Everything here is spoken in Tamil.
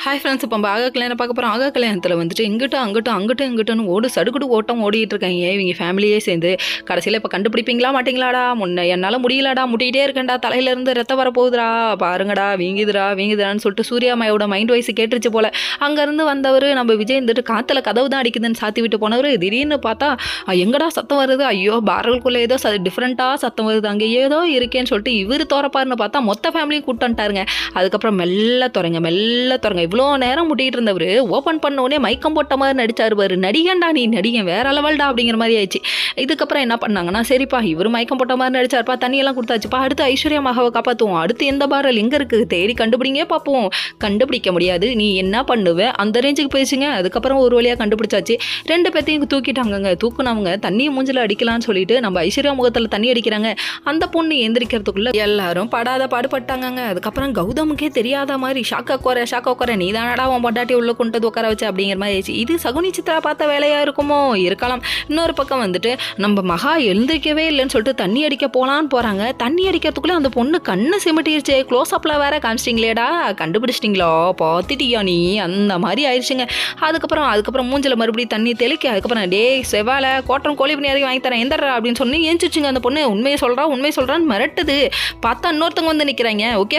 ஹாய் ஃப்ரெண்ட்ஸ், இப்போ நம்ம ஆகா கல்யாணம் பார்க்க போகிறோம். ஆகா கல்யாணத்தில் வந்துட்டு இங்கிட்டும் ஓடு ஓட்டம் ஓடிட்டு இருக்காங்க இவங்க ஃபேமிலியே சேர்ந்து. கடைசியில் இப்போ கண்டுபிடிப்பீங்களா மாட்டிங்களாடா, முன்ன என்னால் முடியலடா, முட்டிகிட்டே இருக்கேன்டா, தலையிலேருந்து ரத்தம் வரப்போகுதுடா, பாருங்கடா வீங்குதுடான்னு சொல்லிட்டு சூர்யாமாயோட மைண்ட் வாய்ஸ் கேட்டுருச்சு போல். அங்கேருந்து வந்தவர் நம்ம விஜய் இருந்துட்டு காற்றுல கதவு தான் அடிக்குதுன்னு சாத்தி விட்டு போனவர் திடீர்னு பார்த்தா எங்கடா சத்தம் வருது, ஐயோ பாரல்குள்ளே ஏதோ டிஃப்ரெண்ட்டாக சத்தம் வருது, அங்கே ஏதோ இருக்கேன்னு சொல்லிட்டு இவர் திறப்பாருன்னு பார்த்தா மொத்த ஃபேமிலியும் கூப்பிட்டு வந்துட்டாருங்க. அதுக்கப்புறம் மெல்ல திறங்க இவ்வளோ நேரம் முட்டிகிட்டு இருந்தவர் ஓப்பன் பண்ண உடனே மயக்கம் போட்ட மாதிரி நடிச்சார் பாரு. நடிகன்டா நீ, நடிகன் வேற லெவல்டா அப்படிங்கிற மாதிரி ஆயிடுச்சு. இதுக்கப்புறம் என்ன பண்ணாங்கன்னா, சரிப்பா இவர் மயக்கம் போட்ட மாதிரி நடிச்சார்ப்பா, தண்ணியெல்லாம் கொடுத்தாச்சுப்பா, அடுத்து ஐஸ்வர்யா மகாவை காப்பாற்றுவோம், அடுத்து எந்த பாரல் எங்கே இருக்குது தேடி கண்டுபிடிங்க பார்ப்போம். கண்டுபிடிக்க முடியாது, நீ என்ன பண்ணுவ அந்த ரேஞ்சுக்கு போயிடுச்சுங்க. அதுக்கப்புறம் ஒரு வழியாக கண்டுபிடிச்சாச்சு. ரெண்டு பேர்த்தையும் தூக்கிட்டாங்கங்க. தூக்குனவங்க தண்ணியை மூஞ்சில் அடிக்கலாம்னு சொல்லிட்டு நம்ம ஐஸ்வர்யா முகத்தில் தண்ணி அடிக்கிறாங்க. அந்த பொண்ணு எந்திரிக்கிறதுக்குள்ள எல்லாரும் படாத பாடுபட்டாங்கங்க. அதுக்கப்புறம் கௌதமுக்கே தெரியாத மாதிரி ஷாக்கா கோர நீ தானடா உன் பொண்டாட்டி உள்ள கொண்டு உட்கார வச்சு அப்படிங்கிற மாதிரி ஆயிடுச்சு. இது சகுனி சித்ரா பார்த்த வேலையா இருக்குமோ, இருக்கலாம். இன்னொரு பக்கம் வந்துட்டு நம்ம மகா எழுந்திரிக்கவே இல்லைன்னு சொல்லிட்டு தண்ணி அடிக்க போலான்னு போறாங்க. தண்ணி அடிக்கிறதுக்குள்ள அந்த பொண்ணு கண்ணு சிமிட்டிருச்சு. க்ளோஸ் அப்ல வேற காமிச்சிட்டிங்களேடா, கண்டுபிடிச்சிட்டிங்களோ, பார்த்துட்டியா நீ, அந்த மாதிரி ஆயிடுச்சுங்க. அதுக்கப்புறம் மூஞ்சில மறுபடியும் தண்ணி தெளிக்க, அதுக்கப்புறம் டே செவால கோட்டம் கோழி பண்ணி வாங்கி தரேன் எந்தரா அப்படின்னு சொல்லி ஏஞ்சிச்சுங்க. அந்த பொண்ணு உண்மையை சொல்றான்னு மிரட்டுது. பார்த்தா இன்னொருத்தவங்க வந்து நிற்கிறாங்க. ஓகே